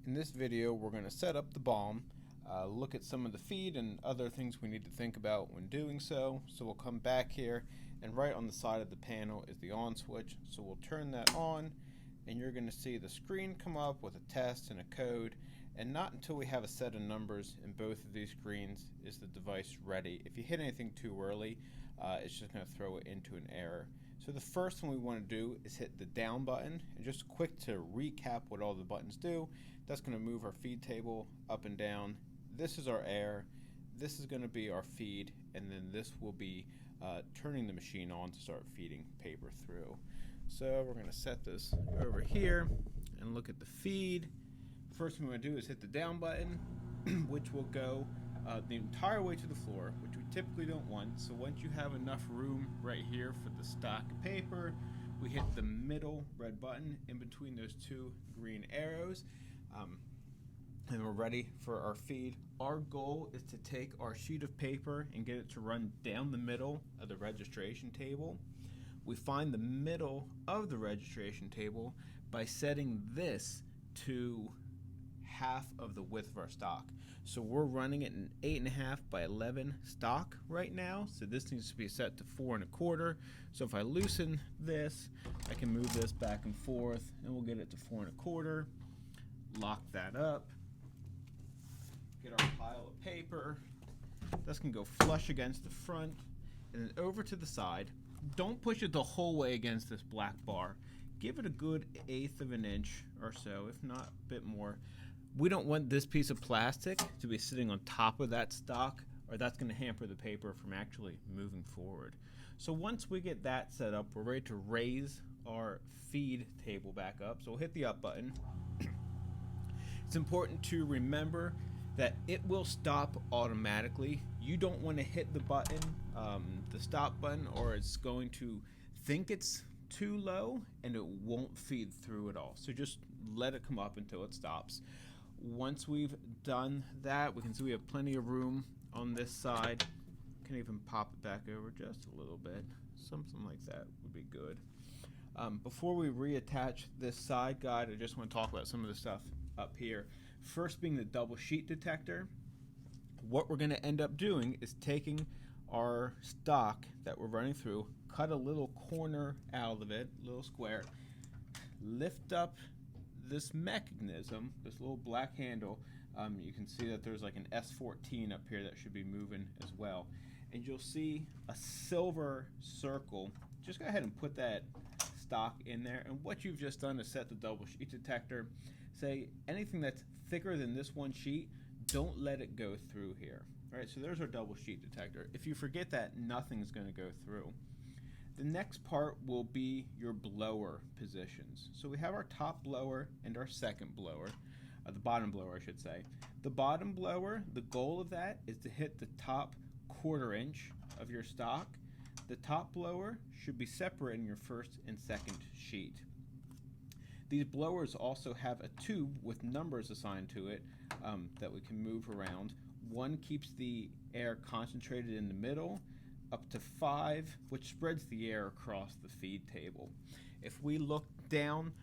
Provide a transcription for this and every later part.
In this video, we're going to set up the Baum, look at some of the feed and other things we need to think about when doing so. So we'll come back here, and right on the side of the panel is the on switch. So we'll turn that on, and you're going to see the screen come up with a test and a code. And not until we have a set of numbers in both of these screens is the device ready. If you hit anything too early, it's just going to throw it into an error. So the first thing we want to do is hit the down button, and just quick to recap what all the buttons do. That's going to move our feed table up and down. This is our air, this is going to be our feed, and then this will be turning the machine on to start feeding paper through. So we're going to set this over here and look at the feed. First thing we want to do is hit the down button, which will go the entire way to the floor, which we typically don't want. So once you have enough room right here for the stock of paper, we hit the middle red button in between those two green arrows, and we're ready for our feed. Our goal is to take our sheet of paper and get it to run down the middle of the registration table. We find the middle of the registration table by setting this to half of the width of our stock. So we're running it in 8.5 by 11 stock right now. So this needs to be set to 4 1/4. So if I loosen this, I can move this back and forth, and we'll get it to 4 1/4. Lock that up. Get our pile of paper. That's gonna go flush against the front, and then over to the side. Don't push it the whole way against this black bar. Give it a good 1/8 of an inch or so, if not a bit more. We don't want this piece of plastic to be sitting on top of that stock, or that's going to hamper the paper from actually moving forward. So once we get that set up, we're ready to raise our feed table back up. So we'll hit the up button. It's important to remember that it will stop automatically. You don't want to hit the button, the stop button, or it's going to think it's too low and it won't feed through at all. So just let it come up until it stops. Once we've done that, we can see we have plenty of room on this side. Can even pop it back over just a little bit. Something like that would be good. Before we reattach this side guide, I just want to talk about some of the stuff up here. First being the double sheet detector. What we're going to end up doing is taking our stock that we're running through, cut a little corner out of it, little square, lift up this mechanism, this little black handle. You can see that there's like an S14 up here that should be moving as well. And you'll see a silver circle. Just go ahead and put that stock in there. And what you've just done is set the double sheet detector. Say anything that's thicker than this one sheet, don't let it go through here. All right, so there's our double sheet detector. If you forget that, nothing's going to go through. The next part will be your blower positions. So we have our top blower and our second blower, the bottom blower I should say. The bottom blower, the goal of that is to hit the top 1/4 inch of your stock. The top blower should be separating your first and second sheet. These blowers also have a tube with numbers assigned to it that we can move around. One keeps the air concentrated in the middle, up to 5, which spreads the air across the feed table. If we look down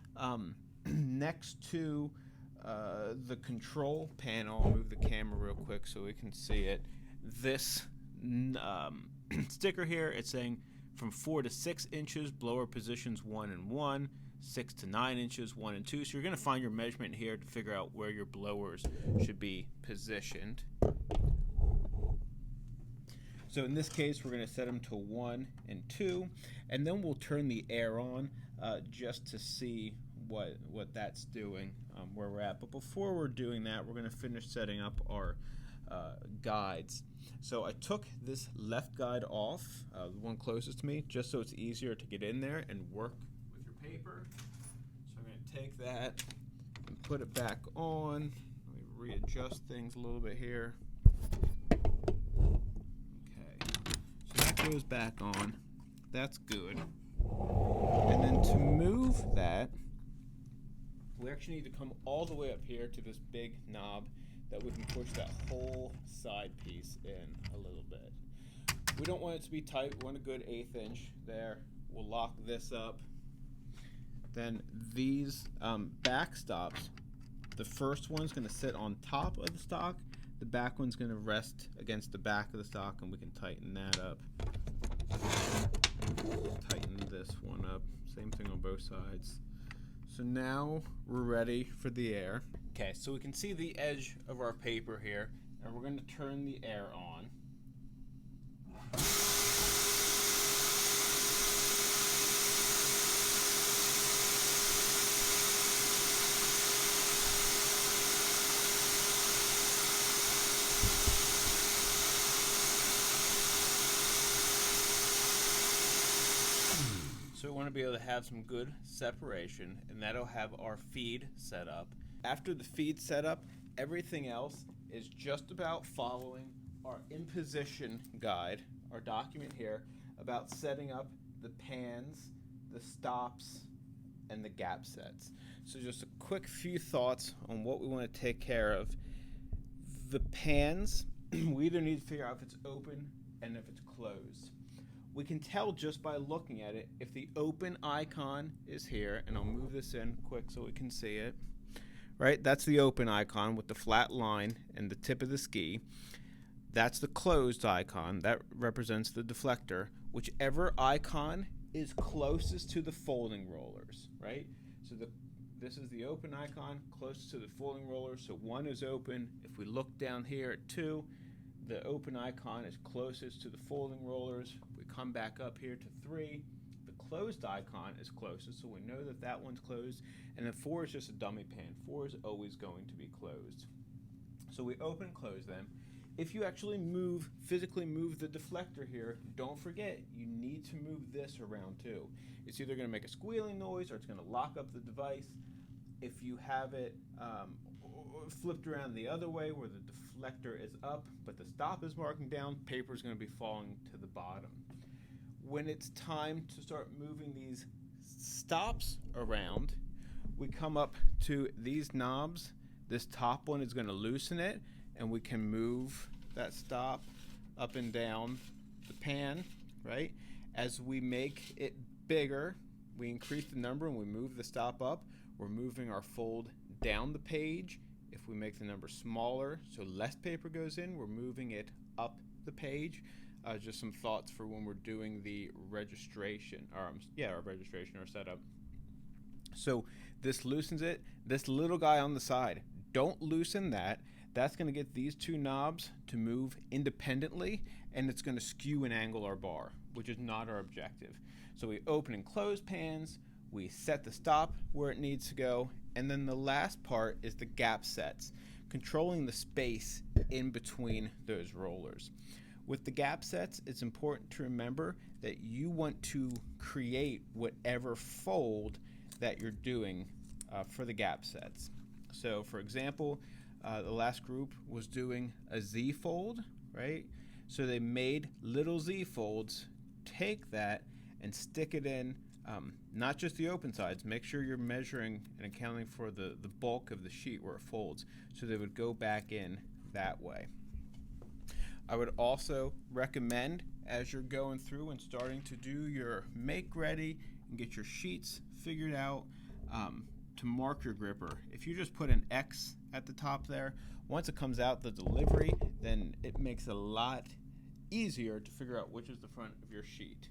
next to the control panel, I'll move the camera real quick so we can see it. This sticker here, it's saying from 4 to 6 inches, blower positions 1 and 1, 6 to 9 inches, 1 and 2. So you're going to find your measurement here to figure out where your blowers should be positioned. So in this case, we're going to set them to 1 and 2, and then we'll turn the air on just to see what that's doing, where we're at. But before we're doing that, we're going to finish setting up our guides. So I took this left guide off, the one closest to me, just so it's easier to get in there and work with your paper. So I'm going to take that and put it back on. Let me readjust things a little bit here. Goes back on. That's good. And then to move that, we actually need to come all the way up here to this big knob that we can push that whole side piece in a little bit. We don't want it to be tight. We want a good 1/8 inch there. We'll lock this up. Then these back stops The first one's going to sit on top of the stock. The back one's going to rest against the back of the stock, and we can tighten that up. Tighten this one up. Same thing on both sides. So now we're ready for the air. Okay, so we can see the edge of our paper here, and we're going to turn the air on. So we want to be able to have some good separation, and that'll have our feed set up. After the feed set up, everything else is just about following our imposition guide, our document here, about setting up the pans, the stops, and the gap sets. So just a quick few thoughts on what we want to take care of. The pans, we either need to figure out if it's open and if it's closed. We can tell just by looking at it if the open icon is here, and I'll move this in quick so we can see it. Right, that's the open icon with the flat line and the tip of the ski. That's the closed icon. That represents the deflector. Whichever icon is closest to the folding rollers, right? So this is the open icon closest to the folding rollers. So 1 is open. If we look down here at 2, the open icon is closest to the folding rollers. We come back up here to 3. The closed icon is closest, so we know that that one's closed. And then 4 is just a dummy pan. 4 is always going to be closed. So we open and close them. If you actually physically move the deflector here, don't forget, you need to move this around too. It's either going to make a squealing noise or it's going to lock up the device. If you have it flipped around the other way where the deflector is up but the stop is marking down, paper is going to be falling to the bottom. When it's time to start moving these stops around, we come up to these knobs. This top one is going to loosen it, and we can move that stop up and down the pan, right? As we make it bigger, we increase the number and we move the stop up. We're moving our fold down the page. If we make the number smaller, so less paper goes in, we're moving it up the page. Just some thoughts for when we're doing the registration, our registration or setup. So this loosens it. This little guy on the side, don't loosen that. That's going to get these 2 knobs to move independently, and it's going to skew and angle our bar, which is not our objective. So we open and close pans, we set the stop where it needs to go, and then the last part is the gap sets, controlling the space in between those rollers. With the gap sets, it's important to remember that you want to create whatever fold that you're doing for the gap sets. So for example, the last group was doing a Z fold, right? So they made little Z folds. Take that and stick it in, not just the open sides. Make sure you're measuring and accounting for the bulk of the sheet where it folds. So they would go back in that way. I would also recommend, as you're going through and starting to do your make ready and get your sheets figured out, to mark your gripper. If you just put an X at the top there, once it comes out the delivery, then it makes it a lot easier to figure out which is the front of your sheet.